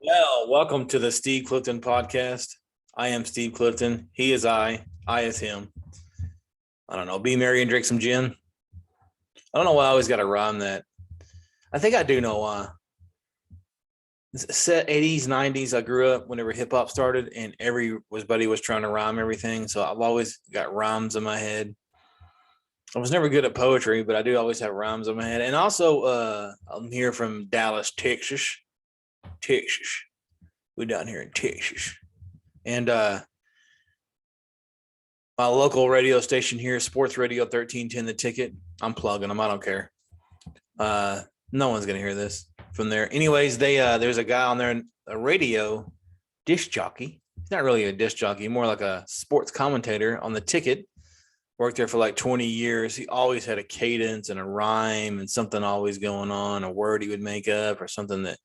Well, welcome to the Steve Clifton podcast. I am Steve Clifton. He is I is him. I don't know. Be merry and drink some gin. I don't know why I always got to rhyme that. I think I do know why. Set 80s, 90s. I grew up whenever hip hop started, and everybody was trying to rhyme everything. So I've always got rhymes in my head. I was never good at poetry, but I do always have rhymes in my head. And also, I'm here from Dallas, Texas. Texas. We're down here in Texas. And my local radio station here, Sports Radio 1310 The Ticket. I'm plugging them. I don't care. No one's going to hear this from there. Anyways, there's a guy on there, a radio disc jockey. He's not really a disc jockey, more like a sports commentator on The Ticket. Worked there for like 20 years. He always had a cadence and a rhyme and something always going on, a word he would make up or something that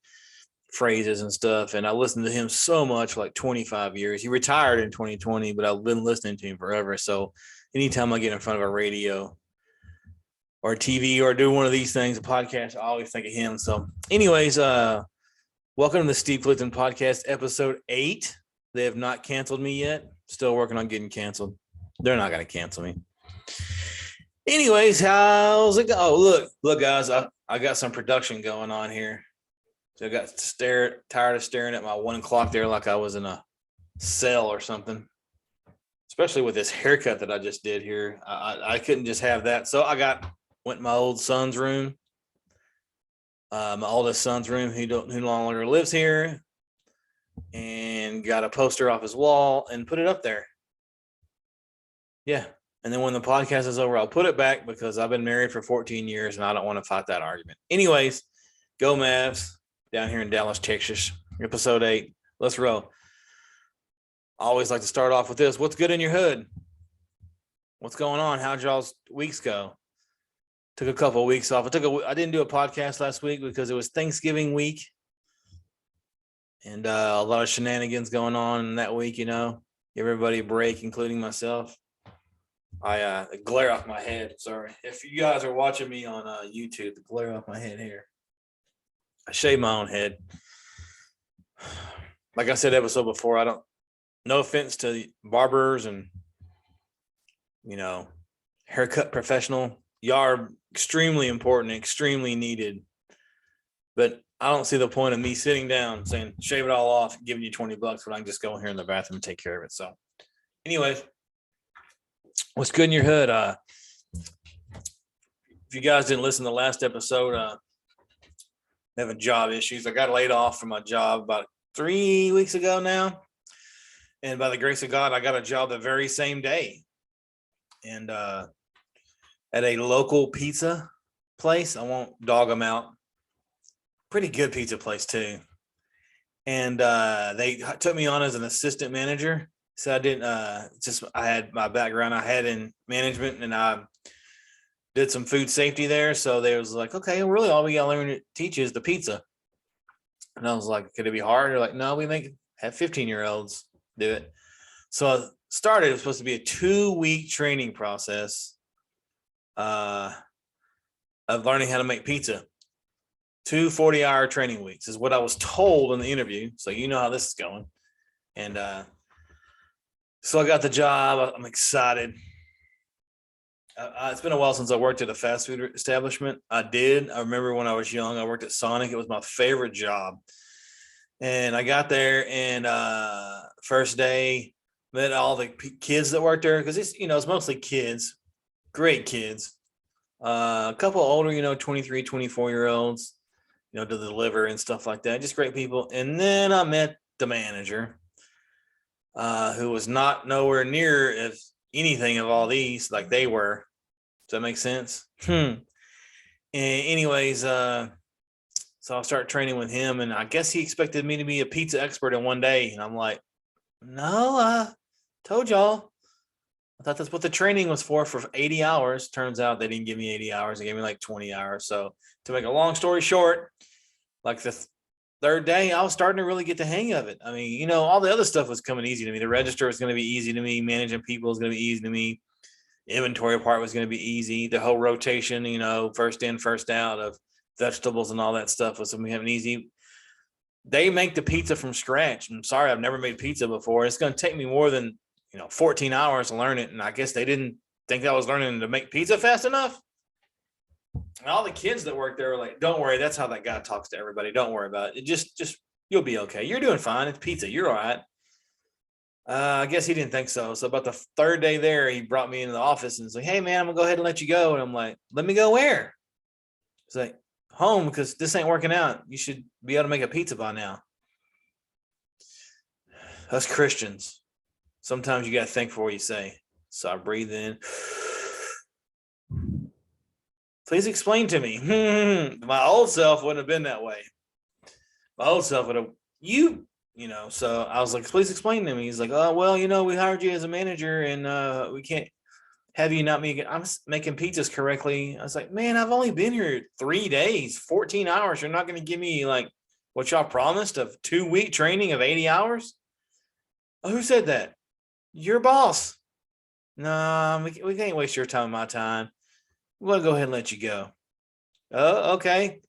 phrases and stuff. And I listened to him so much for like 25 years. He retired in 2020, but I've been listening to him forever. So anytime I get in front of a radio or TV or do one of these things, a podcast, I always think of him. So anyways, welcome to the Steve Clifton podcast, episode 8. They have not canceled me yet. Still working on getting canceled. They're not going to cancel me. Anyways, how's it go? Oh, look, guys, I got some production going on here. So I got tired of staring at my 1 clock there like I was in a cell or something, especially with this haircut that I just did here. I couldn't just have that. So I went to my old son's room, my oldest son's room, who no longer lives here, and got a poster off his wall and put it up there. Yeah. And then when the podcast is over, I'll put it back because I've been married for 14 years and I don't want to fight that argument. Anyways, go Mavs. Down here in Dallas, Texas, episode 8. Let's roll. I always like to start off with this. What's good in your hood? What's going on? How'd y'all's weeks go? Took a couple of weeks off. I didn't do a podcast last week because it was Thanksgiving week. And a lot of shenanigans going on that week, Give everybody a break, including myself. I glare off my head. Sorry. If you guys are watching me on YouTube, the glare off my head here. I shave my own head. Like I said episode before, no offense to barbers and, haircut professional. Y'all are extremely important, extremely needed. But I don't see the point of me sitting down saying, shave it all off, giving you $20 when I can just go in here in the bathroom and take care of it. So anyways, what's good in your hood? If you guys didn't listen to the last episode, having job issues. I got laid off from my job about 3 weeks ago now. And by the grace of God, I got a job the very same day. And at a local pizza place. I won't dog them out. Pretty good pizza place too. And they took me on as an assistant manager. So I didn't I had my background I had in management, and I did some food safety there. So they was like, okay, really all we got to learn to teach is the pizza. And I was like, could it be hard? They're like, no, have 15-year-olds do it. So I started, it was supposed to be a 2-week training process of learning how to make pizza. 2 40-hour training weeks is what I was told in the interview. So you know how this is going. And so I got the job. I'm excited. It's been a while since I worked at a fast food establishment. I remember when I was young, I worked at Sonic. It was my favorite job. And I got there, and first day, met all the kids that worked there, because it's mostly kids, great kids. A couple older, 23, 24-year-olds, to deliver and stuff like that. Just great people. And then I met the manager, who was not nowhere near as anything of all these like they were. Does that make sense? And anyways, so I started training with him, and I guess he expected me to be a pizza expert in one day. And I'm like, no, I told y'all. I thought that's what the training was for 80 hours. Turns out they didn't give me 80 hours. They gave me like 20 hours. So to make a long story short, like the third day, I was starting to really get the hang of it. I mean, all the other stuff was coming easy to me. The register was going to be easy to me. Managing people was going to be easy to me. Inventory part was going to be easy. The whole rotation, first in, first out of vegetables and all that stuff was something having easy. they make the pizza from scratch. I'm sorry, I've never made pizza before. It's going to take me more than 14 hours to learn it, and I guess they didn't think I was learning to make pizza fast enough. And all the kids that work there were like, "Don't worry, that's how that guy talks to everybody. Don't worry about it. Just you'll be okay. You're doing fine. It's pizza. You're all right." I guess he didn't think so. So about the third day there, he brought me into the office and was like, "Hey man, I'm gonna go ahead and let you go." And I'm like, "Let me go where?" He's like, "Home, because this ain't working out. You should be able to make a pizza by now." Us Christians, sometimes you got to think before you say. So I breathe in. Please explain to me. My old self wouldn't have been that way. My old self would have, so I was like, "Please explain to me." He's like, "Oh, well, we hired you as a manager and we can't have you not make I'm making pizzas correctly." I was like, "Man, I've only been here 3 days, 14 hours. You're not going to give me like what y'all promised of 2-week training of 80 hours? Oh, who said that? Your boss." "No, we can't waste your time and my time. We're going to go ahead and let you go." "Oh, okay."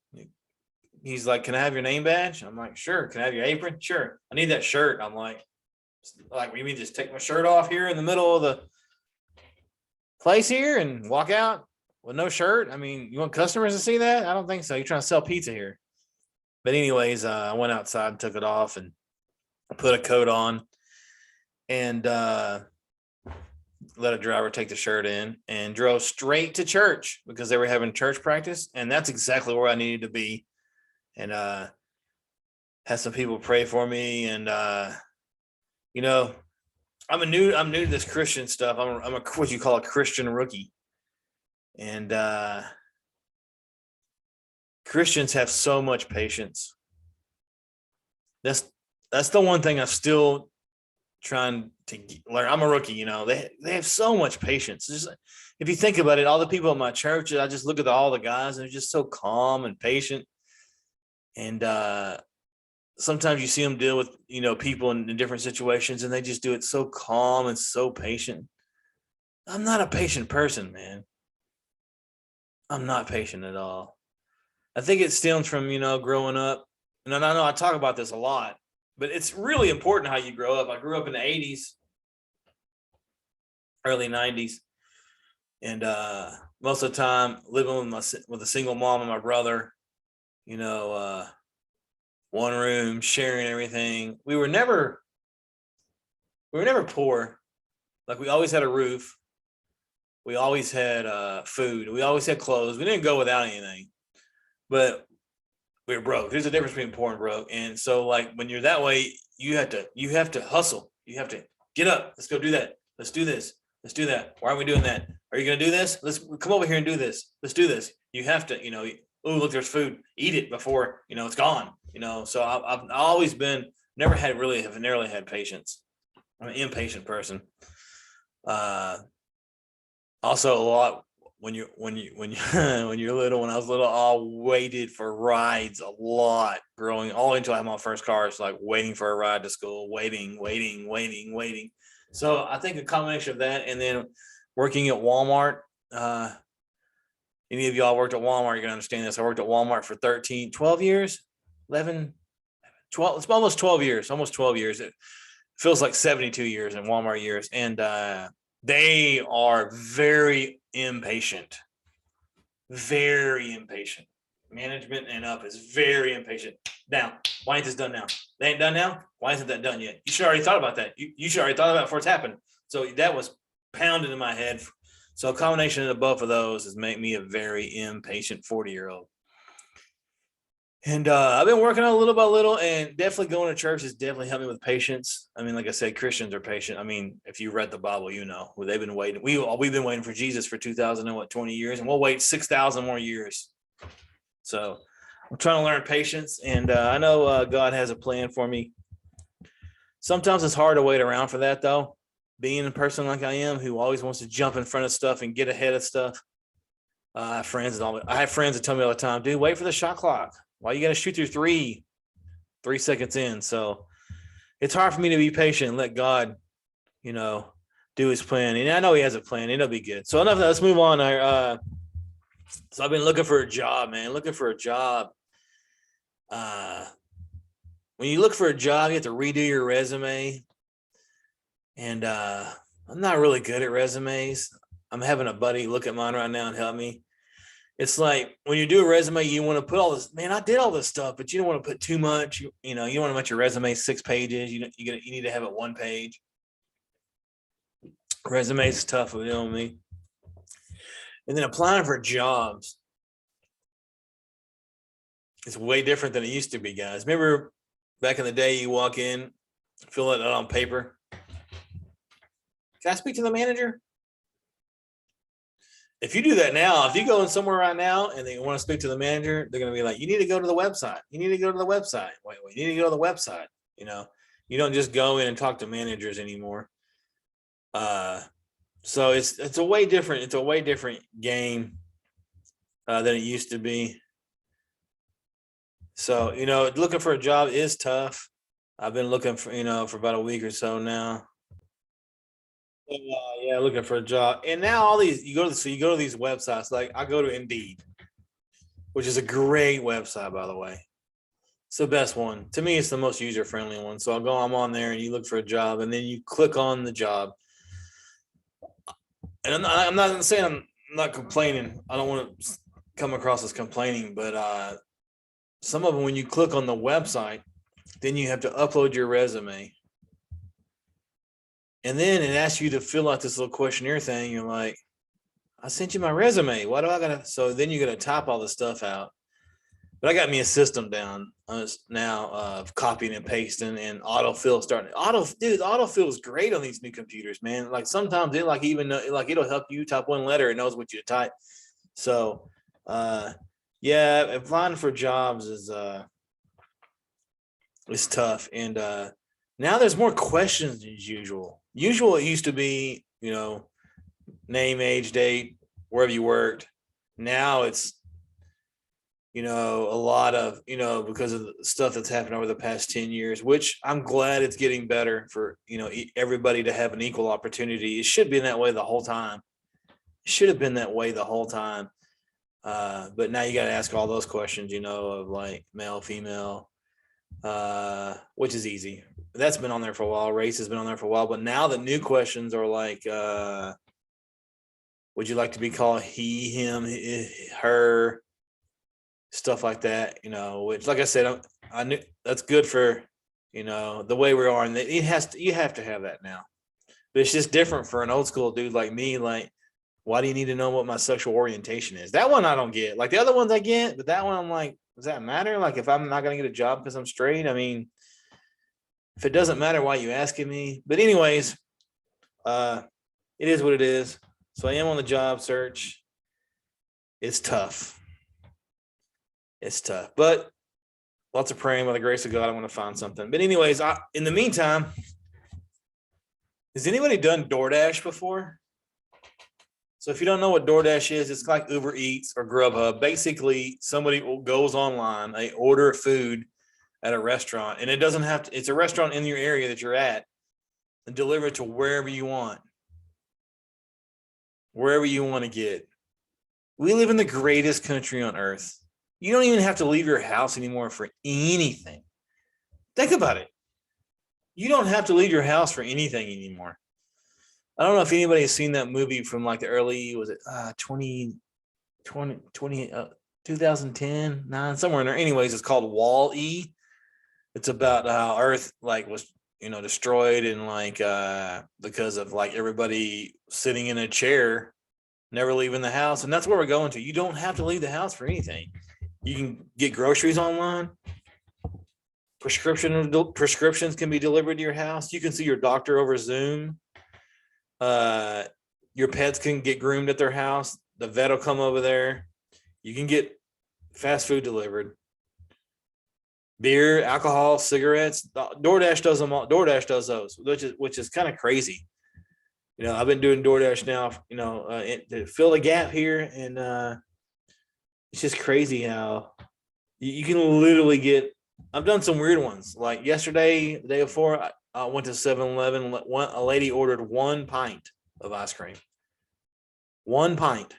He's like, "Can I have your name badge?" I'm like, "Sure." "Can I have your apron?" "Sure." "I need that shirt." I'm like, "We mean just take my shirt off here in the middle of the place here and walk out with no shirt? I mean, you want customers to see that? I don't think so. You're trying to sell pizza here." But anyways, I went outside and took it off and put a coat on and let a driver take the shirt in and drove straight to church because they were having church practice. And that's exactly where I needed to be. And had some people pray for me. And, I'm new to this Christian stuff. I'm a what you call a Christian rookie. And Christians have so much patience. That's the one thing I'm still trying to learn. I'm a rookie, they have so much patience. Just, if you think about it, all the people at my church, I just look at all the guys and they're just so calm and patient. And sometimes you see them deal with, people in different situations and they just do it so calm and so patient. I'm not a patient person, man. I'm not patient at all. I think it stems from, growing up. And I know I talk about this a lot, but it's really important how you grow up. I grew up in the 80s, early 90s. And most of the time living with a single mom and my brother, one room, sharing everything. We were never poor. Like, we always had a roof. We always had food. We always had clothes. We didn't go without anything, but we were broke. There's a difference between poor and broke. And so, like, when you're that way, you have to hustle. You have to get up. Let's go do that. Let's do this. Let's do that. Why aren't we doing that? Are you going to do this? Let's come over here and do this. Let's do this. You have to, oh, look, there's food. Eat it before, it's gone. So I've always been, never had patience. I'm an impatient person. Also a lot when you're little. When I was little, I waited for rides a lot growing all until I had my first car. It's like waiting for a ride to school, waiting. So I think a combination of that and then working at Walmart. Any of y'all worked at Walmart, you're gonna understand this. I worked at Walmart for 12 years, 11, 12. It's almost 12 years, It feels like 72 years in Walmart years. And they are very impatient. Management and up is very impatient. Now, why ain't this done now? They ain't done now? Why isn't that done yet? You should already thought about that. You should already thought about it before it's happened. So that was pounded in my head. So a combination of both of those has made me a very impatient 40-year-old. And I've been working on little by little, and definitely going to church has definitely helped me with patience. I mean, like I said, Christians are patient. I mean, if you read the Bible, they've been waiting. We've been waiting for Jesus for 2020 years, and we'll wait 6,000 more years. So I'm trying to learn patience, and I know God has a plan for me. Sometimes it's hard to wait around for that, though. Being a person like I am, who always wants to jump in front of stuff and get ahead of stuff. I have friends that tell me all the time, "Dude, wait for the shot clock. Why you got to shoot through 3 seconds in?" So it's hard for me to be patient and let God, do his plan. And I know he has a plan. It'll be good. So enough of that. Let's move on. So I've been looking for a job, man. when you look for a job, you have to redo your resume. And I'm not really good at resumes. I'm having a buddy look at mine right now and help me. It's like when you do a resume, you want to put all this, man, I did all this stuff, but you don't want to put too much. You don't want to make your resume 6 pages. You need to have it 1 page. Resume is tough, you know me. And then applying for jobs. It's way different than it used to be, guys. Remember back in the day, you walk in, fill it out on paper. Can I speak to the manager? If you do that now, if you go in somewhere right now and they want to speak to the manager, they're going to be like, you need to go to the website. You need to go to the website. Wait, you need to go to the website. You don't just go in and talk to managers anymore. So it's a way different. It's a way different game than it used to be. So, looking for a job is tough. I've been looking for, for about a week or so now. Yeah, looking for a job. And now all these, you go to these websites, like I go to Indeed, which is a great website, by the way. It's the best one. To me, it's the most user-friendly one. So I'm on there and you look for a job and then you click on the job. And I'm not saying I'm not complaining. I don't want to come across as complaining, but some of them, when you click on the website, then you have to upload your resume. And then it asks you to fill out this little questionnaire thing. You're like, I sent you my resume. Why do I gotta? So then you're gonna type all this stuff out. But I got me a system down now of copying and pasting and autofill starting. Autofill is great on these new computers, man. Like sometimes it it'll help you type one letter. It knows what you type. So yeah, applying for jobs is tough. And now there's more questions than usual. It used to be, name, age, date, wherever you worked. Now it's, a lot of, because of the stuff that's happened over the past 10 years, which I'm glad it's getting better for, everybody to have an equal opportunity. It should be that way the whole time. It should have been that way the whole time. But now you got to ask all those questions, of like male, female, which is easy. That's been on there for a while. Race has been on there for a while, but now the new questions are like, would you like to be called he, him, her, stuff like that, which, like I said, I knew that's good for, the way we are. And you have to have that now, but it's just different for an old school dude like me. Like, why do you need to know what my sexual orientation is? That one I don't get. Like the other ones I get, but that one I'm like, does that matter? Like if I'm not going to get a job because I'm straight, I mean, if it doesn't matter, why are you asking me? But anyways, it is what it is. So I am on the job search. It's tough. But lots of praying. By the grace of God, I want to find something. But anyways, in the meantime, has anybody done DoorDash before? So if you don't know what DoorDash is, it's like Uber Eats or Grubhub. Basically, somebody goes online, they order food at a restaurant, and it doesn't have to, it's a restaurant in your area that you're at, and deliver it to wherever you want to get. We live in the greatest country on earth. You don't even have to leave your house anymore for anything. Think about it. You don't have to leave your house for anything anymore. I don't know if anybody has seen that movie from like the early, was it 2010, 9, somewhere in there. Anyways, it's called Wall-E. It's about how Earth was, destroyed and because of everybody sitting in a chair, never leaving the house. And that's where we're going to. You don't have to leave the house for anything. You can get groceries online. Prescriptions can be delivered to your house. You can see your doctor over Zoom. Your pets can get groomed at their house. The vet will come over there. You can get fast food delivered. Beer, alcohol, cigarettes. DoorDash does them all. DoorDash does those, which is kind of crazy. I've been doing DoorDash now, to fill the gap here, and it's just crazy how you can literally get. I've done some weird ones. Like yesterday, the day before, I went to 7-Eleven. A lady ordered 1 pint of ice cream. 1 pint.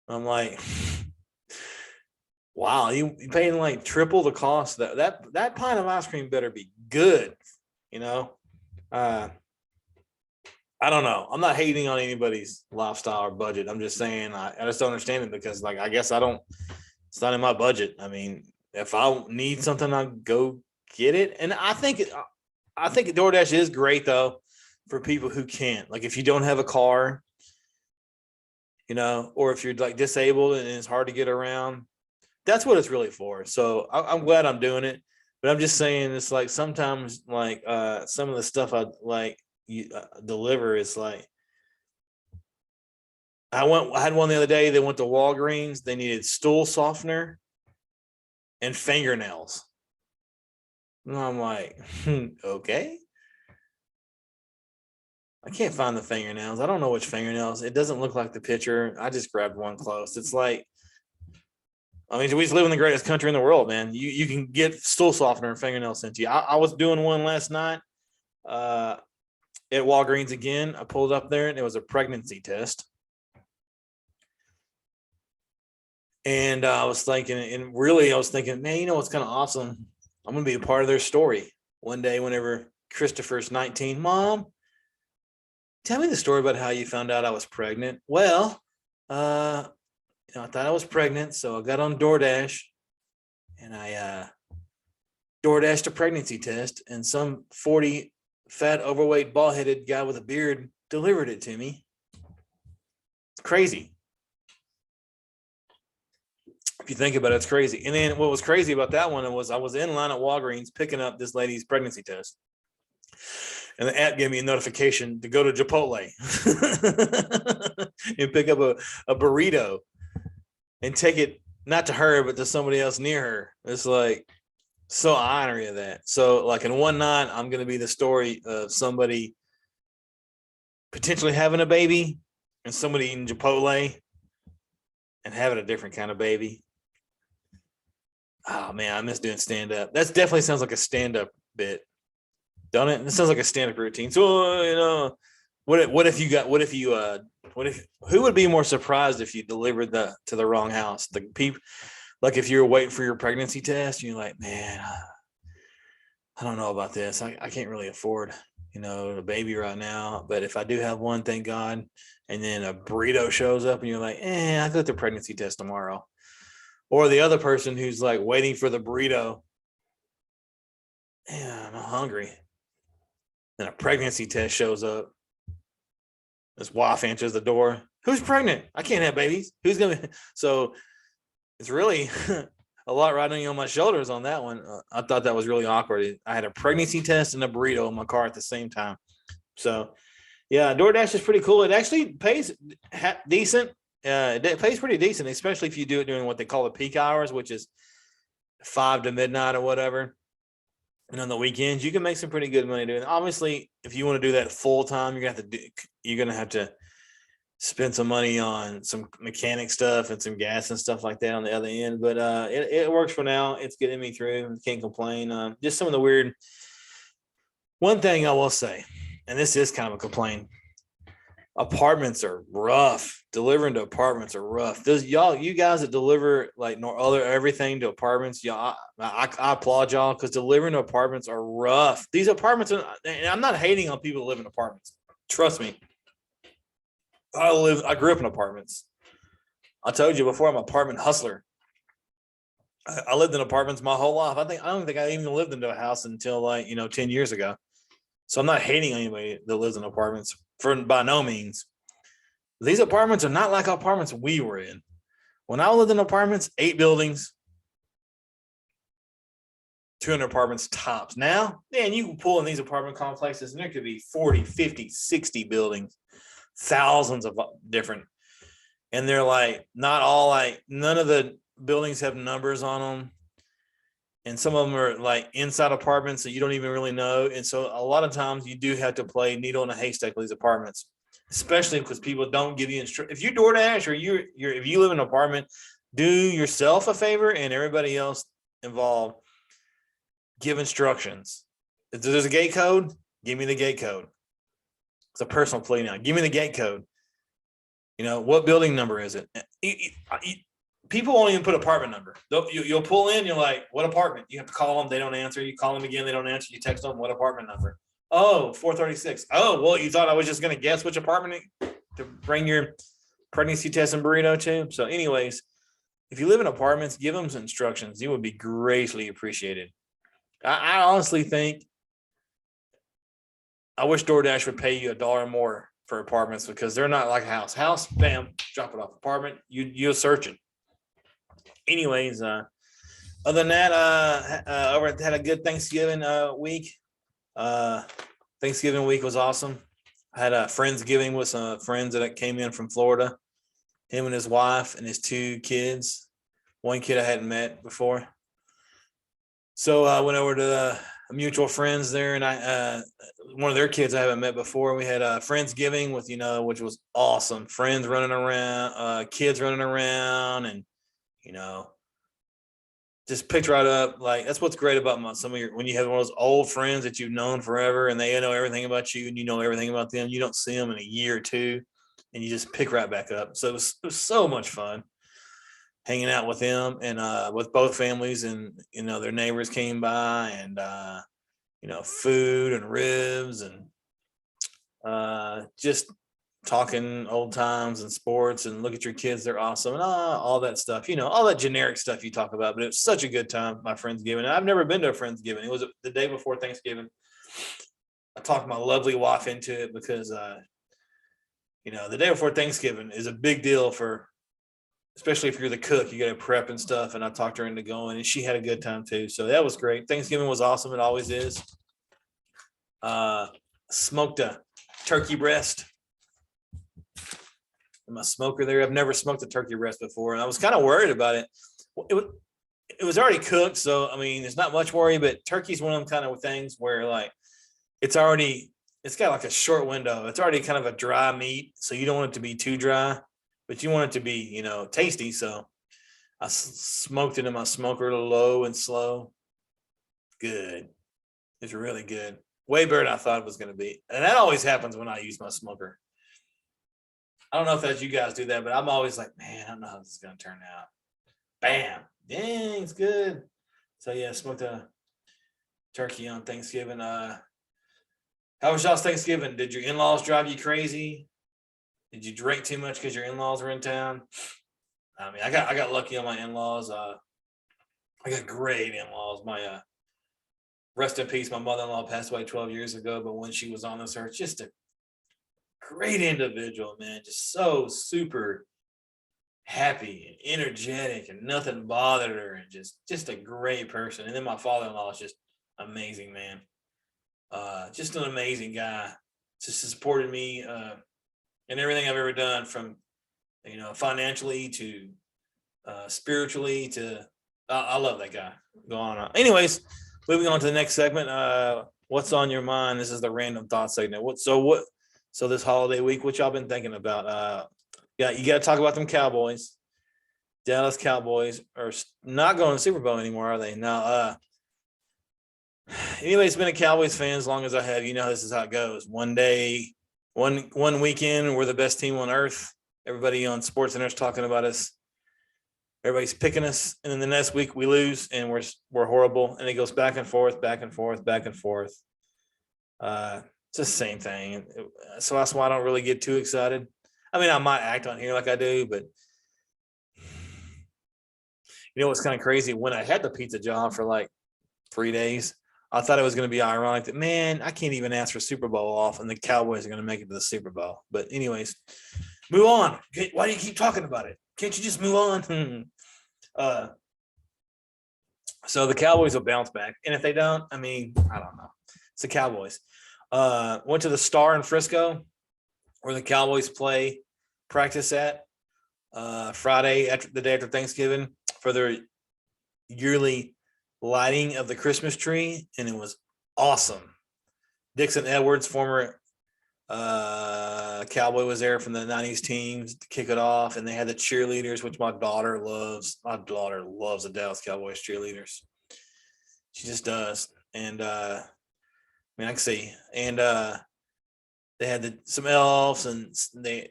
I'm like, Wow, you paying like triple the cost. That pint of ice cream better be good, you know. Uh, I don't know. I'm not hating on anybody's lifestyle or budget. I'm just saying I just don't understand it because like I guess I don't. It's not in my budget. I mean, if I need something, I go get it. And I think DoorDash is great though for people who can't. Like if you don't have a car, you know, or if you're like disabled and it's hard to get around, that's what it's really for. So I'm glad I'm doing it, but I'm just saying it's like sometimes like some of the stuff I like you deliver is like I had one the other day. They went to Walgreens. They needed stool softener and fingernails. And I'm like, okay. I can't find the fingernails. I don't know which fingernails. It doesn't look like the picture. I just grabbed one close. It's like, I mean, we just live in the greatest country in the world, man. You can get stool softener and fingernails sent to you. I was doing one last night at Walgreens again. I pulled up there and it was a pregnancy test. And I was thinking, and really I was thinking, man, you know what's kind of awesome? I'm going to be a part of their story one day whenever Christopher's 19. Mom, tell me the story about how you found out I was pregnant. Well, I thought I was pregnant, so I got on DoorDash and I DoorDashed a pregnancy test, and some 40 fat, overweight, bald-headed guy with a beard delivered it to me. It's crazy. If you think about it, it's crazy. And then what was crazy about that one was I was in line at Walgreens picking up this lady's pregnancy test. And the app gave me a notification to go to Chipotle and pick up a burrito and take it not to her, but to somebody else near her. It's like so honoring of that. So like in one night, I'm going to be the story of somebody potentially having a baby and somebody eating Chipotle and having a different kind of baby. Oh man, I miss doing stand up. That definitely sounds like a stand up bit, don't it? It sounds like a stand up routine. So what if who would be more surprised if you delivered to the wrong house? The people, like if you're waiting for your pregnancy test, and you're like, man, I don't know about this. I can't really afford a baby right now. But if I do have one, thank God. And then a burrito shows up, and you're like, I'll go to the pregnancy test tomorrow. Or the other person who's like waiting for the burrito. I'm hungry. Then a pregnancy test shows up. His wife answers the door. Who's pregnant? I can't have babies. Who's going to? So it's really a lot riding on my shoulders on that one. I thought that was really awkward. I had a pregnancy test and a burrito in my car at the same time. So yeah, DoorDash is pretty cool. It actually pays decent. It pays pretty decent, especially if you do it during what they call the peak hours, which is 5 to midnight or whatever. And on the weekends, you can make some pretty good money doing it. Obviously, if you want to do that full time, you're gonna have to spend some money on some mechanic stuff and some gas and stuff like that on the other end. But it works for now. It's getting me through. Can't complain. Just some of the weird. One thing I will say, and this is kind of a complaint. Apartments are rough. Delivering to apartments are rough. You guys that deliver like everything to apartments, y'all, I applaud y'all because delivering to apartments are rough. These apartments, and I'm not hating on people that live in apartments. Trust me. I grew up in apartments. I told you before, I'm an apartment hustler. I lived in apartments my whole life. I don't think I even lived into a house until 10 years ago. So I'm not hating anybody that lives in apartments by no means. These apartments are not like apartments we were in. When I lived in apartments, 8 buildings, 200 apartments tops. Now, man, you can pull in these apartment complexes and there could be 40, 50, 60 buildings, thousands of different. And they're like, not all none of the buildings have numbers on them. And some of them are like inside apartments that you don't even really know. And so a lot of times you do have to play needle in a haystack with these apartments, especially because people don't give you instructions. If you DoorDash or if you live in an apartment, do yourself a favor and everybody else involved, give instructions. If there's a gate code, give me the gate code. It's a personal plea now. Give me the gate code. What building number is it? people won't even put apartment number. You'll pull in, you're like, what apartment? You have to call them. They don't answer. You call them again. They don't answer. You text them, what apartment number? Oh, 436. Oh, well, you thought I was just going to guess which apartment to bring your pregnancy test and burrito to? So anyways, if you live in apartments, give them some instructions. You would be greatly appreciated. I honestly think I wish DoorDash would pay you $1 more for apartments because they're not like a house. House, bam, drop it off. Apartment, you're searching. Anyways, other than that, had a good Thanksgiving week. Thanksgiving week was awesome. I had a Friendsgiving with some friends that came in from Florida. Him and his wife and his 2 kids. One kid I hadn't met before. So I went over to mutual friends there, and one of their kids I haven't met before. We had a Friendsgiving with, which was awesome. Friends running around, kids running around, and just picked right up. Like, that's what's great about when you have one of those old friends that you've known forever and they know everything about you and you know everything about them. You don't see them in a year or 2 and you just pick right back up. So it was so much fun hanging out with them and with both families, and their neighbors came by, and food and ribs and just talking old times and sports and look at your kids, they're awesome, and all that stuff, all that generic stuff you talk about. But it was such a good time, my Friendsgiving. I've never been to a Friendsgiving. It was the day before Thanksgiving. I talked my lovely wife into it because the day before Thanksgiving is a big deal for, especially if you're the cook, you got to prep and stuff. And I talked her into going, and she had a good time too. So that was great. Thanksgiving was awesome. It always is. Smoked a turkey breast in my smoker there. I've never smoked a turkey breast before, and I was kind of worried about it. It was already cooked, so I mean, there's not much worry. But turkey's one of them kind of things where like it's got like a short window. It's already kind of a dry meat, so you don't want it to be too dry, but you want it to be tasty. So I smoked it in my smoker low and slow. Good. It's really good. Way better than I thought it was going to be, and that always happens when I use my smoker. I don't know if that's you guys do that, but I'm always like, man, I don't know how this is going to turn out. Bam. Dang, it's good. So, yeah, smoked a turkey on Thanksgiving. How was y'all's Thanksgiving? Did your in-laws drive you crazy? Did you drink too much because your in-laws were in town? I mean, I got lucky on my in-laws. I got great in-laws. My rest in peace, my mother-in-law passed away 12 years ago, but when she was on this earth, just a great individual, man. Just so super happy and energetic, and nothing bothered her, and just a great person. And then my father-in-law is just amazing, man. Just an amazing guy. Just supported me in everything I've ever done, from financially to spiritually to I love that guy. Go on. Anyways, moving on to the next segment. What's on your mind? This is the random thought segment. So this holiday week, what y'all been thinking about? Yeah, you got to talk about them Cowboys. Dallas Cowboys are not going to the Super Bowl anymore, are they? Now, anybody's been a Cowboys fan as long as I have, this is how it goes. One day, one weekend, we're the best team on earth. Everybody on SportsCenter's talking about us. Everybody's picking us, and then the next week we lose, and we're horrible, and it goes back and forth, back and forth, back and forth. It's the same thing. So that's why I don't really get too excited. I mean, I might act on here like I do, but what's kind of crazy? When I had the pizza job for like 3 days, I thought it was going to be ironic that, man, I can't even ask for Super Bowl off, and the Cowboys are going to make it to the Super Bowl. But anyways, move on. Why do you keep talking about it? Can't you just move on? So the Cowboys will bounce back, and if they don't, I mean, I don't know. It's the Cowboys. Went to the Star in Frisco, where the Cowboys practice at Friday, after the day after Thanksgiving, for their yearly lighting of the Christmas tree, and it was awesome. Dixon Edwards, former Cowboy, was there from the 90s teams to kick it off, and they had the cheerleaders, which my daughter loves. My daughter loves the Dallas Cowboys cheerleaders. She just does. And I can see. And They had some elves and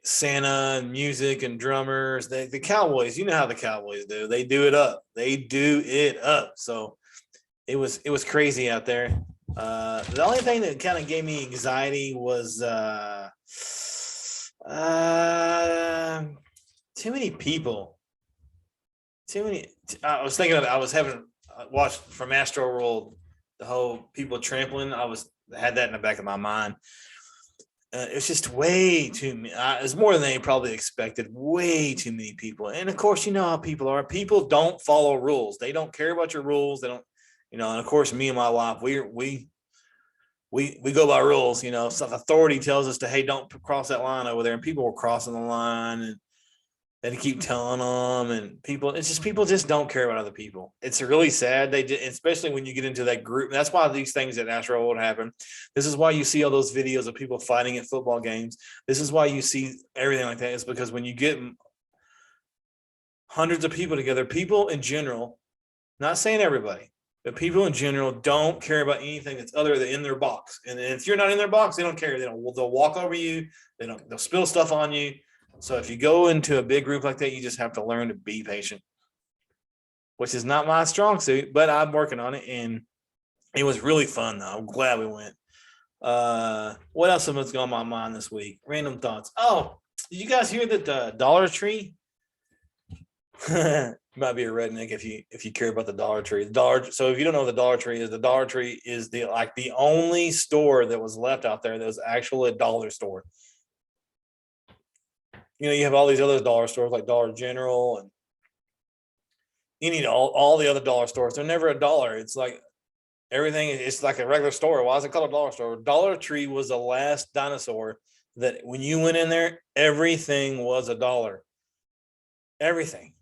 Santa and music and drummers. The Cowboys, you know how the Cowboys do. They do it up. They do it up. So it was crazy out there. The only thing that kind of gave me anxiety was too many people. Too many. I was thinking of. I was having watched from Astro World the whole people trampling. Had that in the back of my mind. It's just way too many. It's more than they probably expected. Way too many people. And of course, you know how people are. People don't follow rules. They don't care about your rules. They don't, and of course, me and my wife, we go by rules. Some authority tells us to, hey, don't cross that line over there. And people were crossing the line, and they keep telling them, and people just don't care about other people. It's really sad. Especially when you get into that group. That's why these things at Astro World happen. This is why you see all those videos of people fighting at football games. This is why you see everything like that. It's because when you get hundreds of people together, people in general, not saying everybody, but people in general don't care about anything that's other than in their box. And if you're not in their box, they don't care. They'll walk over you. They'll spill stuff on you. So if you go into a big group like that, you just have to learn to be patient, which is not my strong suit, but I'm working on it. And it was really fun, though. I'm glad we went. What else was going on my mind this week? Random thoughts. Oh, did you guys hear that the Dollar Tree? You might be a redneck if you care about the Dollar Tree. So if you don't know what the Dollar Tree is the only store that was left out there that was actually a dollar store. You have all these other dollar stores like Dollar General and all the other dollar stores. They're never a dollar. It's like everything. It's like a regular store. Why is it called a dollar store? Dollar Tree was the last dinosaur that when you went in there, everything was a dollar. Everything.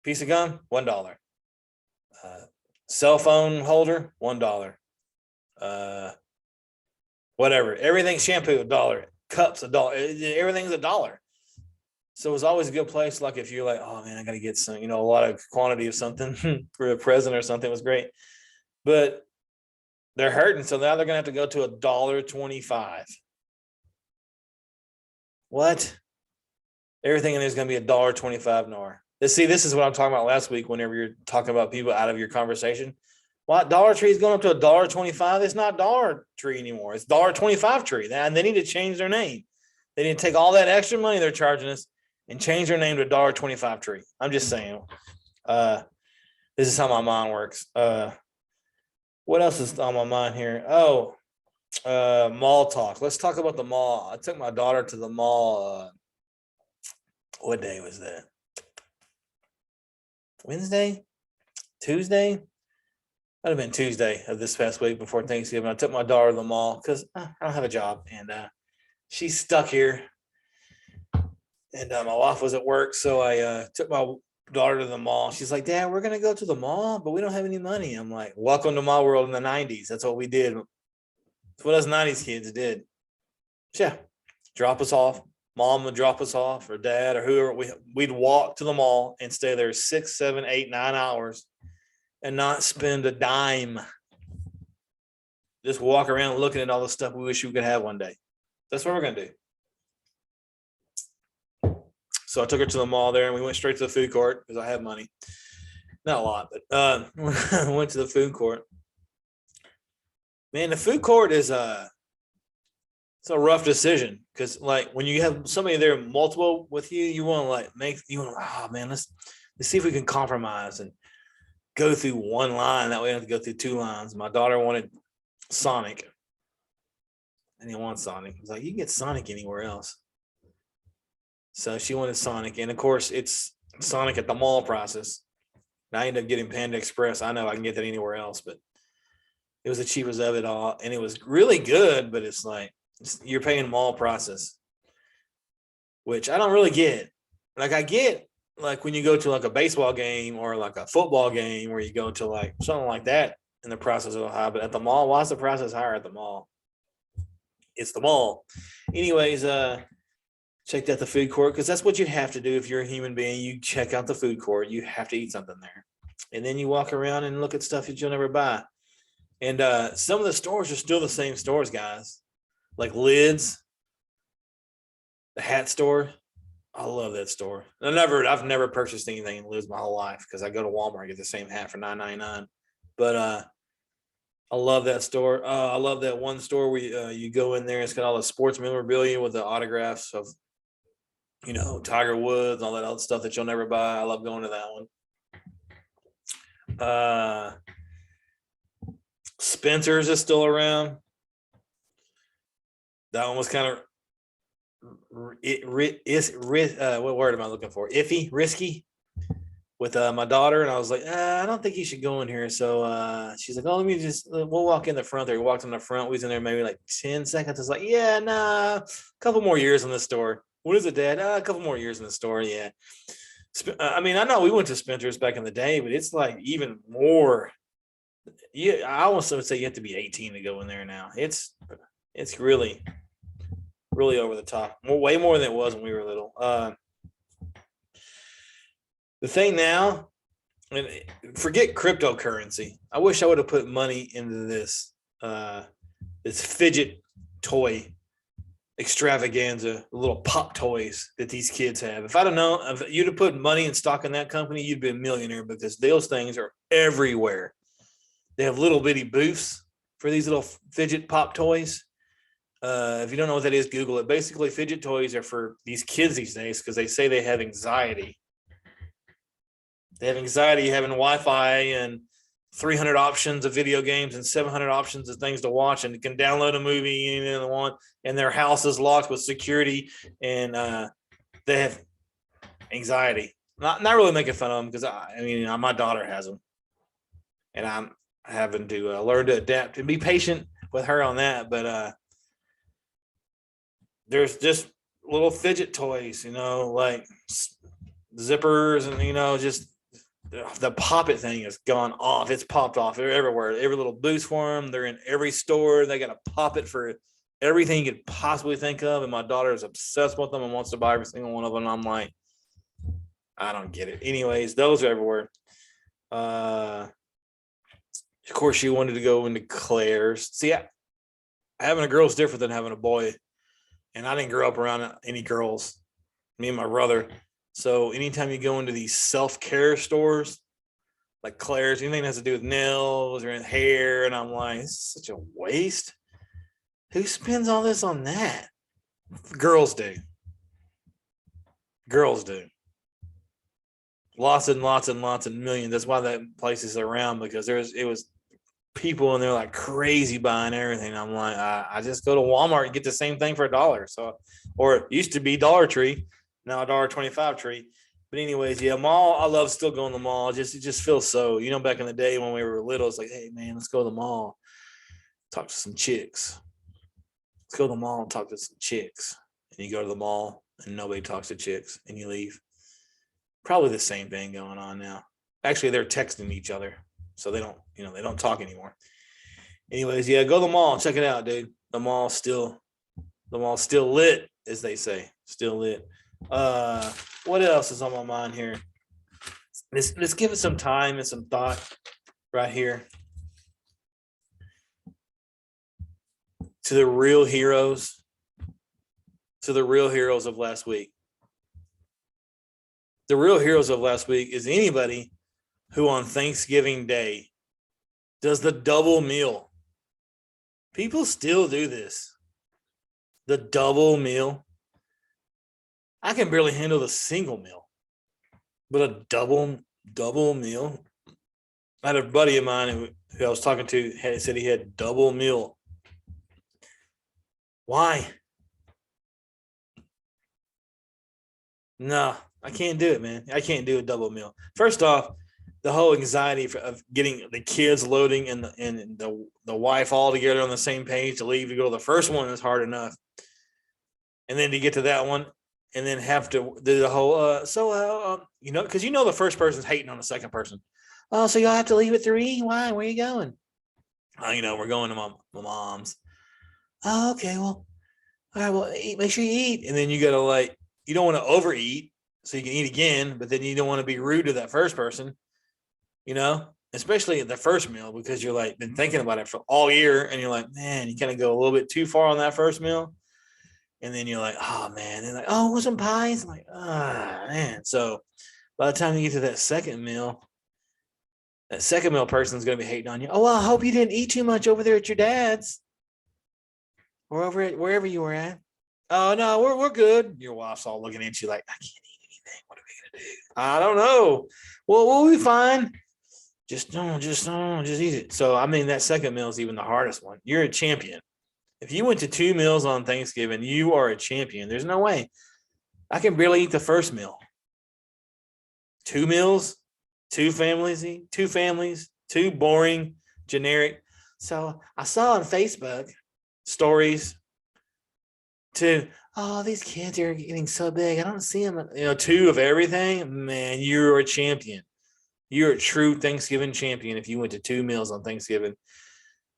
Piece of gum, $1. Cell phone holder, $1. Whatever. Everything, shampoo, $1. Cups, $1. Everything's $1. So it was always a good place. Like if you're like, oh man, I got to get some, a lot of quantity of something for a present or something. It was great, but they're hurting. So now they're going to have to go to $1.25. What? Everything in there is going to be $1.25 an hour. See, this is what I'm talking about last week. Whenever you're talking about people out of your conversation, what Dollar Tree is going up to $1.25? It's not Dollar Tree anymore. It's $1.25 Tree. And they need to change their name. They need to take all that extra money they're charging us and change their name to $1.25 Tree. I'm just saying. This is how my mind works. What else is on my mind here? Oh, mall talk. Let's talk about the mall. I took my daughter to the mall. What day was that? Wednesday? Tuesday? Might have been Tuesday of this past week before Thanksgiving. I took my daughter to the mall because I don't have a job, and she's stuck here. And my wife was at work, so I took my daughter to the mall. She's like, Dad, we're going to go to the mall, but we don't have any money. I'm like, welcome to my world in the 90s. That's what we did. That's what us 90s kids did. Yeah, drop us off. Mom would drop us off, or Dad, or whoever. We'd walk to the mall and stay there 6, 7, 8, 9 hours and not spend a dime. Just walk around looking at all the stuff we wish we could have one day. That's what we're going to do. So I took her to the mall there, and we went straight to the food court because I have money. Not a lot, but I went to the food court. Man, the food court is it's a rough decision because, like, when you have somebody there multiple with you, you want to oh man, let's see if we can compromise and go through one line. That way, I don't have to go through two lines. My daughter wanted Sonic. I didn't want Sonic. I was like, you can get Sonic anywhere else. So she wanted Sonic, and of course, it's Sonic at the mall prices. And I ended up getting Panda Express. I know I can get that anywhere else, but it was the cheapest of it all, and it was really good. But it's like you're paying mall prices, which I don't really get. Like I get, like when you go to like a baseball game or like a football game, where you go to like something like that, and the prices are high. But at the mall, why is the prices higher at the mall? It's the mall. Anyways, checked out the food court because that's what you have to do if you're a human being. You check out the food court. You have to eat something there. And then you walk around and look at stuff that you'll never buy. And some of the stores are still the same stores, guys. like Lids, the hat store. I love that store. I've never purchased anything in Lids my whole life because I go to Walmart and get the same hat for $9.99. But I love that store. I love that one store where you go in there. It's got all the sports memorabilia with the autographs of, Tiger Woods, all that other stuff that you'll never buy. I love going to that one. Spencer's is still around. That one was kind of what word am I looking for? Risky with my daughter, and I was like, I don't think you should go in here. So she's like, let me we'll walk in the front there. We walked in the front. We was in there maybe like 10 seconds. It's like, yeah, nah, a couple more years in the store. What is it, Dad? A couple more years in the store. Yeah. I know we went to Spencer's back in the day, but it's like even more. Yeah, I almost would say you have to be 18 to go in there now. It's really, really over the top. Way more than it was when we were little. The thing now, and forget cryptocurrency. I wish I would have put money into this fidget toy extravaganza, the little pop toys that these kids have. If I'd have known, if you'd have put money and stock in that company, you'd be a millionaire because those things are everywhere. They have little bitty booths for these little fidget pop toys. If you don't know what that is, Google it. Basically, fidget toys are for these kids these days because they say they have anxiety. They have anxiety having Wi-Fi and 300 options of video games and 700 options of things to watch, and you can download a movie and they want, and their house is locked with security, and they have anxiety. Not really making fun of them because my daughter has them, and I'm having to learn to adapt and be patient with her on that. But there's just little fidget toys, like zippers, and just. The pop it thing has gone off. It's popped off. They're everywhere. Every little booth for them. They're in every store. They got a pop it for everything you could possibly think of. And my daughter is obsessed with them and wants to buy every single one of them. And I'm like, I don't get it. Anyways, those are everywhere. Of course, she wanted to go into Claire's. See, having a girl is different than having a boy. And I didn't grow up around any girls. Me and my brother. So anytime you go into these self-care stores, like Claire's, anything that has to do with nails or hair, and I'm like, this is such a waste. Who spends all this on that? Girls do. Lots and lots and lots and millions. That's why that place is around, because it was people and they're like crazy buying everything. I'm like, I just go to Walmart and get the same thing for $1. So, or it used to be Dollar Tree. Now $1.25 tree. But anyways, yeah, mall, I love still going to the mall. It just feels so, back in the day when we were little, it's like, hey man, let's go to the mall. Talk to some chicks. Let's go to the mall and talk to some chicks. And you go to the mall and nobody talks to chicks and you leave. Probably the same thing going on now. Actually, they're texting each other. So they don't talk anymore. Anyways, yeah, go to the mall and check it out, dude. The mall's still lit, as they say. Still lit. What else is on my mind here? Let's give it some time and some thought right here to the real heroes of last week. The real heroes of last week is anybody who on Thanksgiving Day does the double meal. People still do this. The double meal. I can barely handle the single meal, but a double meal. I had a buddy of mine who I was talking to said he had double meal. Why? No, I can't do it, man. I can't do a double meal. First off, the whole anxiety of getting the kids loading and the wife all together on the same page to leave to go to the first one is hard enough. And then to get to that one, and then have to do the whole, because the first person's hating on the second person. Oh, so y'all have to leave at 3? Why? Where are you going? We're going to my mom's. Oh, okay. Well, all right. Well, eat, make sure you eat. And then you got to you don't want to overeat so you can eat again, but then you don't want to be rude to that first person, especially the first meal, because you're like been thinking about it for all year, and you're like, man, you kind of go a little bit too far on that first meal, and then you're like, oh man, and like, oh, want some pies? I'm like, ah, man. So by the time you get to that second meal person's gonna be hating on you. Oh well, I hope you didn't eat too much over there at your dad's or over at wherever you were at. Oh no, we're good. Your wife's all looking at you like, I can't eat anything. What are we gonna do? I don't know. Well, we'll be fine. Just eat it. So I mean, that second meal is even the hardest one. You're a champion. If you went to 2 meals on Thanksgiving, you are a champion. There's no way. I can barely eat the first meal. 2 meals, 2 families eat, 2 families, 2 boring, generic. So I saw on Facebook stories to, oh, these kids are getting so big. I don't see them, 2 of everything. Man, you're a champion. You're a true Thanksgiving champion if you went to 2 meals on Thanksgiving.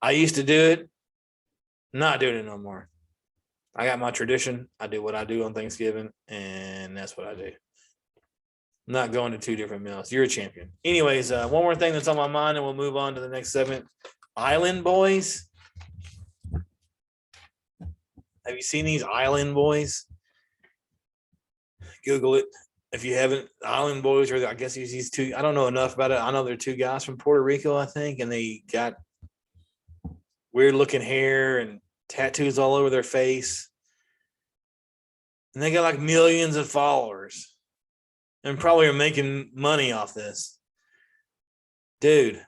I used to do it. Not doing it no more. I got my tradition. I do what I do on Thanksgiving, and that's what I do. I'm not going to 2 different meals. You're a champion. Anyways, one more thing that's on my mind, and we'll move on to the next segment. Island boys. Have you seen these island boys? Google it. If you haven't, Island boys, or I guess these 2, I don't know enough about it. I know they're 2 guys from Puerto Rico, I think, and they got weird looking hair and tattoos all over their face. And they got like millions of followers and probably are making money off this. Dude,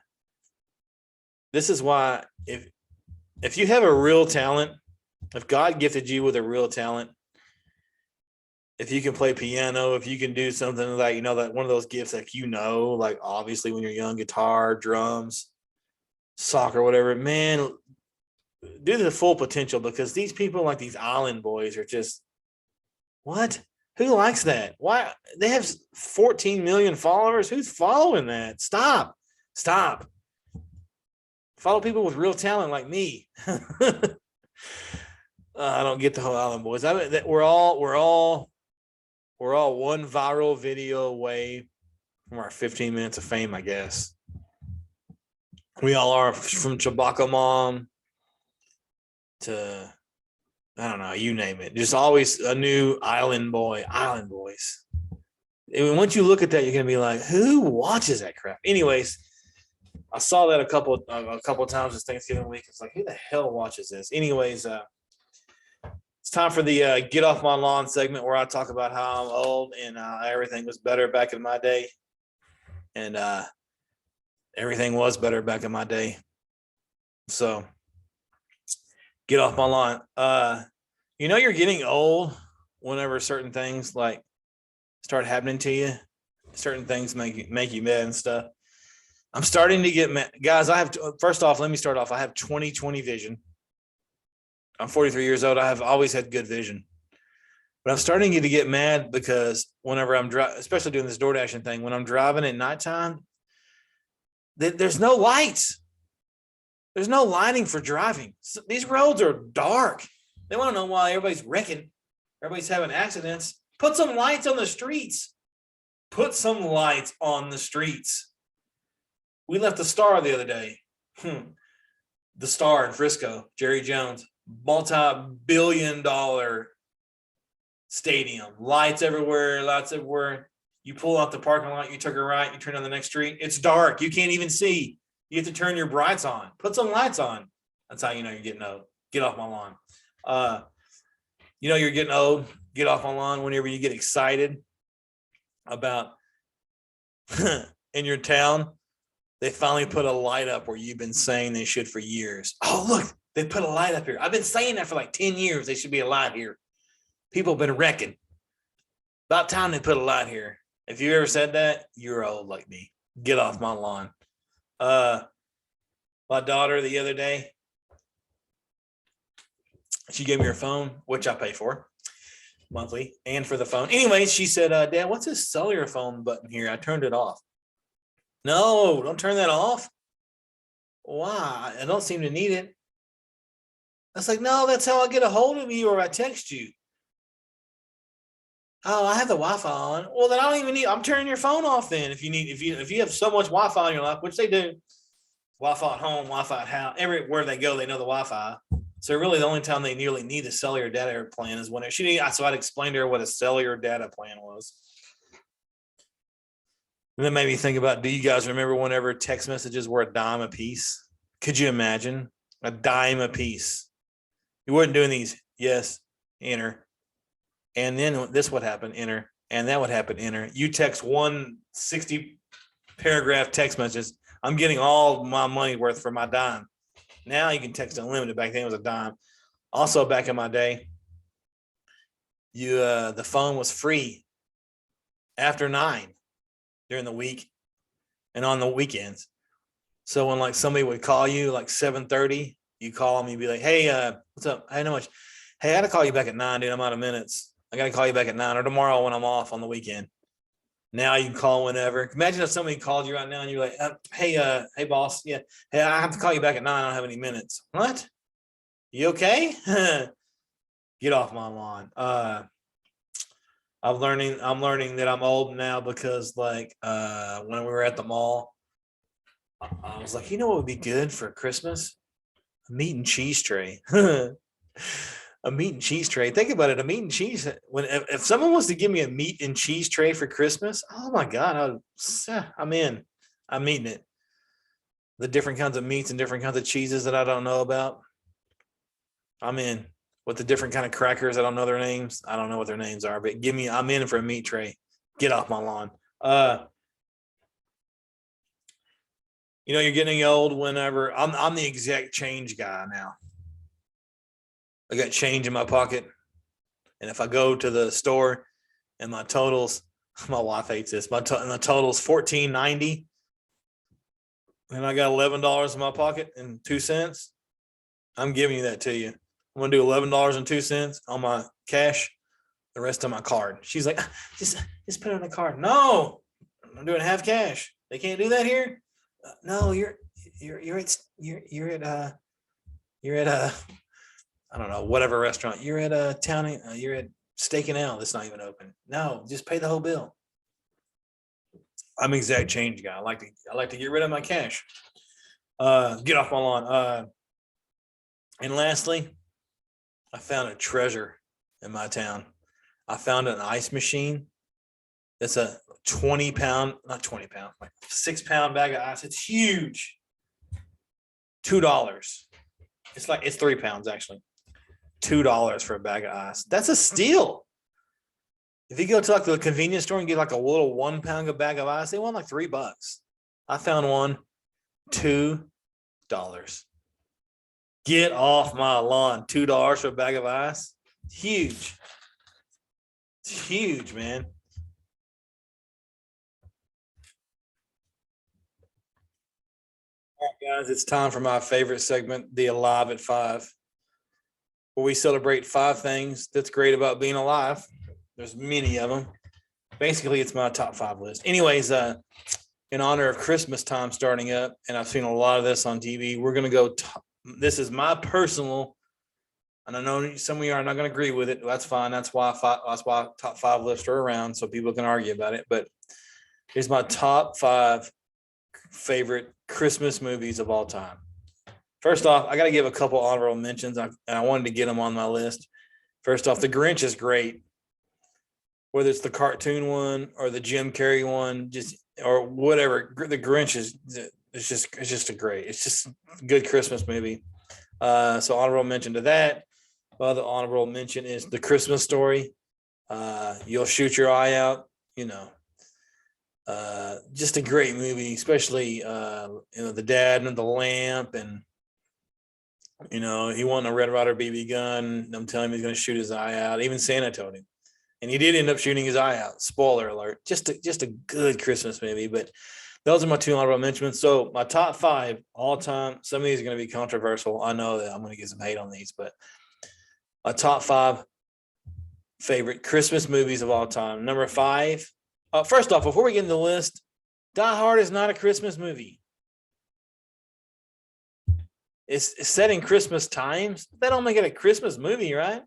this is why if you have a real talent, if God gifted you with a real talent, if you can play piano, if you can do something like, that one of those gifts that like obviously when you're young, guitar, drums, soccer, whatever, man, do the full potential, because these people like these island boys are just, what? Who likes that? Why? They have 14 million followers. Who's following that? Stop. Follow people with real talent like me. I don't get the whole island boys. I mean, we're all one viral video away from our 15 minutes of fame, I guess. We all are, from Chewbacca Mom to, I don't know, you name it. Just always a new island boys. And once you look at that, you're going to be like, who watches that crap? Anyways, I saw that a couple of times this Thanksgiving week. It's like, who the hell watches this? Anyways, it's time for the Get Off My Lawn segment, where I talk about how I'm old and everything was better back in my day. And everything was better back in my day. So, get off my lawn. You're getting old whenever certain things like start happening to you. Certain things make you mad and stuff. I'm starting to get mad. Guys, first off, let me start off. I have 20/20 vision. I'm 43 years old. I have always had good vision. But I'm starting to get mad because whenever I'm driving, especially doing this door dashing thing, when I'm driving at nighttime, there's no lights. There's no lighting for driving. These roads are dark. They want to know why everybody's wrecking. Everybody's having accidents. Put some lights on the streets. We left the Star the other day. The Star in Frisco, Jerry Jones, multi-billion-dollar stadium. Lights everywhere. You pull out the parking lot, you took a right, you turn on the next street. It's dark. You can't even see. You have to turn your brights on. Put some lights on. That's how you know you're getting old. Get off my lawn. You're getting old. Get off my lawn whenever you get excited about in your town. They finally put a light up where you've been saying they should for years. Oh, look, they put a light up here. I've been saying that for like 10 years. They should be a light here. People have been wrecking. About time they put a light here. If you ever said that, you're old like me. Get off my lawn. My daughter the other day, she gave me her phone, which I pay for monthly, and for the phone. Anyways, she said, Dad, what's this cellular phone button here? I turned it off. No, don't turn that off. Why? I don't seem to need it. I was like, no, that's how I get a hold of you, or I text you. Oh, I have the Wi-Fi on. Well, then I don't even need. I'm turning your phone off. Then if you have so much Wi-Fi in your life, which they do, Wi-Fi at home, Wi-Fi at house, everywhere they go, they know the Wi-Fi. So really, the only time they nearly need the cellular data plan is when it should. So I'd explain to her what a cellular data plan was. And that made me think about, do you guys remember whenever text messages were a dime a piece? Could you imagine a dime a piece? You weren't doing these, yes, enter. And then this would happen, enter. And that would happen, enter. You text 160 paragraph text messages. I'm getting all my money worth for my dime. Now you can text unlimited. Back then it was a dime. Also, back in my day, the phone was free after 9 during the week and on the weekends. So when like somebody would call you like 7:30, you call them, you'd be like, hey, what's up? Hey, how much? Hey, I got to call you back at 9, dude. I'm out of minutes. I got to call you back at 9 or tomorrow when I'm off on the weekend. Now you can call whenever. Imagine if somebody called you right now and you're like, hey, boss. Yeah. Hey, I have to call you back at 9. I don't have any minutes. What? You okay? Get off my lawn. I'm learning that I'm old now because like when we were at the mall, I was like, you know what would be good for Christmas? A meat and cheese tray. A meat and cheese tray. Think about it. A meat and cheese. If someone wants to give me a meat and cheese tray for Christmas, oh my God, I'm in. I'm eating it. The different kinds of meats and different kinds of cheeses that I don't know about. I'm in. With the different kind of crackers, I don't know their names. I don't know what their names are, but I'm in for a meat tray. Get off my lawn. You're getting old whenever I'm the exact change guy now. I got change in my pocket. And if I go to the store and my totals, my wife hates this. My total's $14.90. And I got $11 in my pocket and 2 cents. I'm giving you that to you. I'm gonna do $11.02 on my cash, the rest on my card. She's like, just put it on the card. No, I'm doing half cash. They can't do that here. No, you're at I don't know, whatever restaurant. You're at a town. You're at Steak and Ale that's not even open. No, just pay the whole bill. I'm an exact change guy. I like to get rid of my cash. Get off my lawn. And lastly, I found a treasure in my town. I found an ice machine. It's a 20-pound, not 20 pound, like 6-pound bag of ice. It's huge. $2. It's 3 pounds actually. $2 for a bag of ice. That's a steal. If you go to like the convenience store and get like a little 1 pound bag of ice, they want like $3. I found one, $2. Get off my lawn. $2 for a bag of ice. Huge. It's huge, man. All right, guys, it's time for my favorite segment, the Alive at 5, where we celebrate 5 things that's great about being alive. There's many of them. Basically, it's my top 5 list. Anyways, in honor of Christmas time starting up, and I've seen a lot of this on TV, we're going to go this is my personal, and I know some of you are not going to agree with it. That's fine. That's why top 5 lists are around, so people can argue about it. But here's my top 5 favorite Christmas movies of all time. First off, I got to give a couple honorable mentions, and I wanted to get them on my list. First off, The Grinch is great. Whether it's the cartoon one or the Jim Carrey one, or whatever, The Grinch is just a good Christmas movie. So honorable mention to that. The honorable mention is The Christmas Story. You'll shoot your eye out. Just a great movie, especially the dad and the lamp, and he wanted a Red Ryder BB gun. I'm telling him he's going to shoot his eye out. Even Santa told him, and he did end up shooting his eye out. Spoiler alert! Just a good Christmas movie. But those are my 2 honorable mentions. So my top 5 all time. Some of these are going to be controversial. I know that I'm going to get some hate on these, but my top 5 favorite Christmas movies of all time. Number 5. First off, before we get into the list, Die Hard is not a Christmas movie. It's set in Christmas times. That don't make it a Christmas movie, right?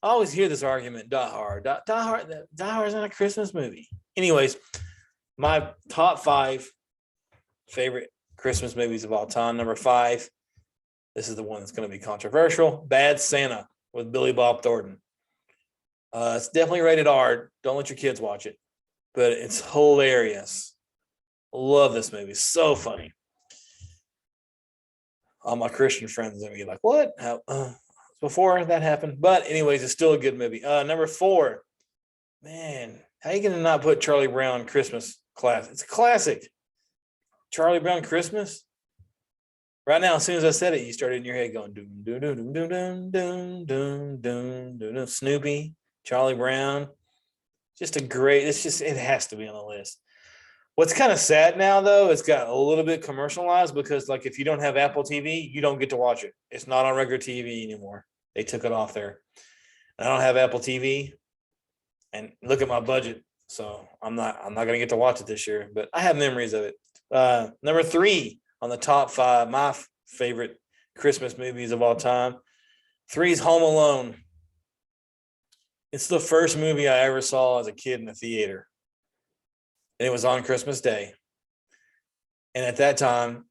I always hear this argument, Die Hard. Die Hard is not a Christmas movie. Anyways, my top 5 favorite Christmas movies of all time. Number 5, this is the one that's going to be controversial. Bad Santa with Billy Bob Thornton. It's definitely rated R. Don't let your kids watch it, but it's hilarious. Love this movie. So funny. All my Christian friends are going to be like, what? How, before that happened. But anyways, it's still a good movie. Number 4, man, how you going to not put Charlie Brown Christmas class? It's a classic. Charlie Brown Christmas. Right now, as soon as I said it, you started in your head going doom doom doom doom doom doom doom doom doom. Snoopy, Charlie Brown, just a great. It has to be on the list. What's kind of sad now, though, it's got a little bit commercialized because, like, if you don't have Apple TV, you don't get to watch it. It's not on regular TV anymore. They took it off there. I don't have Apple TV, and look at my budget, so I'm not gonna get to watch it this year. But I have memories of it. Number 3 on the top 5, my favorite Christmas movies of all time. 3 is Home Alone. It's the first movie I ever saw as a kid in the theater. And it was on Christmas Day. And at that time,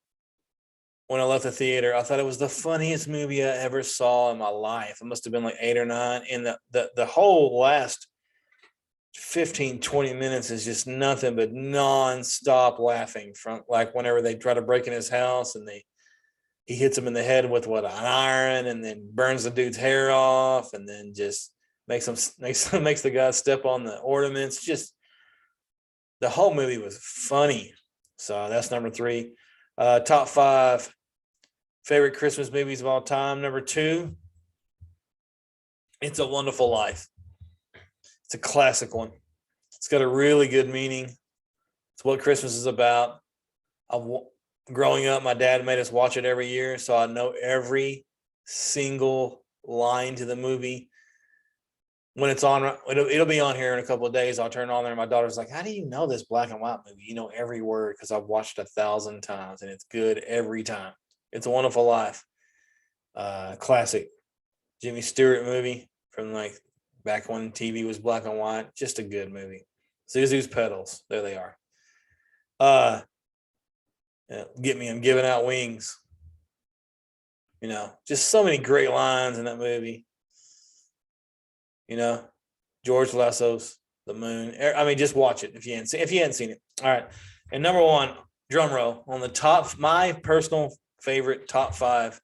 when I left the theater, I thought it was the funniest movie I ever saw in my life. It must have been like 8 or 9. And the whole last 15, 20 minutes is just nothing but nonstop laughing from, like, whenever they try to break in his house and he hits him in the head with an iron and then burns the dude's hair off and then just makes the guy step on the ornaments. Just the whole movie was funny. So that's number 3. Top 5 favorite Christmas movies of all time. Number 2, It's a Wonderful Life. It's a classic one. It's got a really good meaning. It's what Christmas is about. Growing up, my dad made us watch it every year, so I know every single line to the movie. When it's on, it'll be on here in a couple of days. I'll turn it on there, and my daughter's like, how do you know this black and white movie? You know every word, because I've watched 1,000 times, and it's good every time. It's a Wonderful Life. Classic Jimmy Stewart movie from, like, back when TV was black and white. Just a good movie. Zuzu's Petals. There they are. Get Me, I'm Giving Out Wings. You know, just so many great lines in that movie. You know, George Lasso's The Moon. I mean, just watch it if you hadn't seen it. All right. And number 1, drum roll, on the top, my personal favorite top 5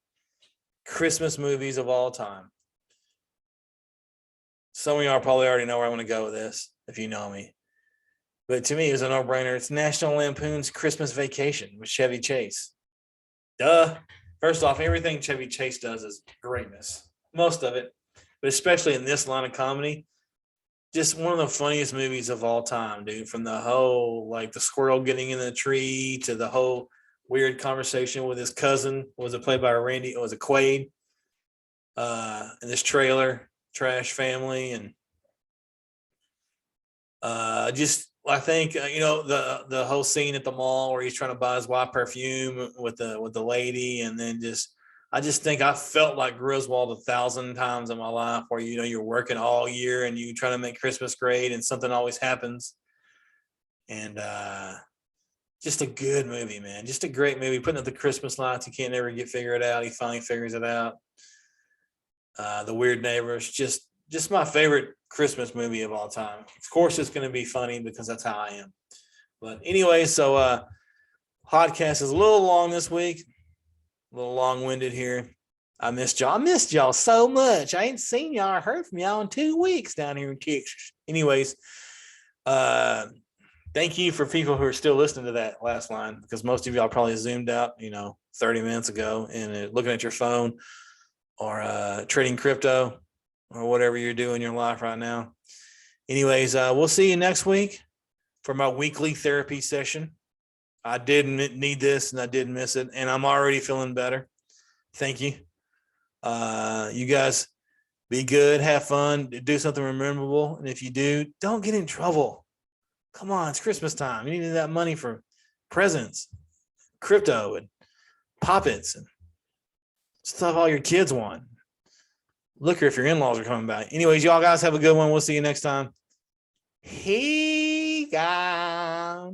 Christmas movies of all time. Some of y'all probably already know where I'm going to go with this, if you know me. But to me, it was a no-brainer. It's National Lampoon's Christmas Vacation with Chevy Chase. Duh. First off, everything Chevy Chase does is greatness. Most of it. But especially in this line of comedy, just one of the funniest movies of all time, dude. From the whole, like, the squirrel getting in the tree to the whole weird conversation with his cousin. Was it played by Randy? Was it Quaid? In this trailer, trash family. And I think, the whole scene at the mall where he's trying to buy his wife perfume with the lady. And then I just think I felt like Griswold 1,000 times in my life where, you're working all year and you try to make Christmas great and something always happens. And just a good movie, man. Just a great movie. Putting up the Christmas lights, he can't ever figure it out. He finally figures it out. The Weird Neighbors, just my favorite Christmas movie of all time. Of course, it's going to be funny because that's how I am. But anyway, so podcast is a little long this week. A little long-winded here. I missed y'all so much. I ain't seen y'all or heard from y'all in 2 weeks down here in Texas. Anyways, thank you for people who are still listening to that last line, because most of y'all probably zoomed out, 30 minutes ago and looking at your phone or trading crypto or whatever you're doing in your life right now. Anyways, we'll see you next week for my weekly therapy session. I did need this and I did miss it, and I'm already feeling better. Thank you. You guys be good, have fun, do something memorable. And if you do, don't get in trouble. Come on, it's Christmas time. You need that money for presents, crypto, and poppets, and stuff all your kids want. Look, if your in-laws are coming by. Anyways, y'all guys have a good one. We'll see you next time. Hey, guys.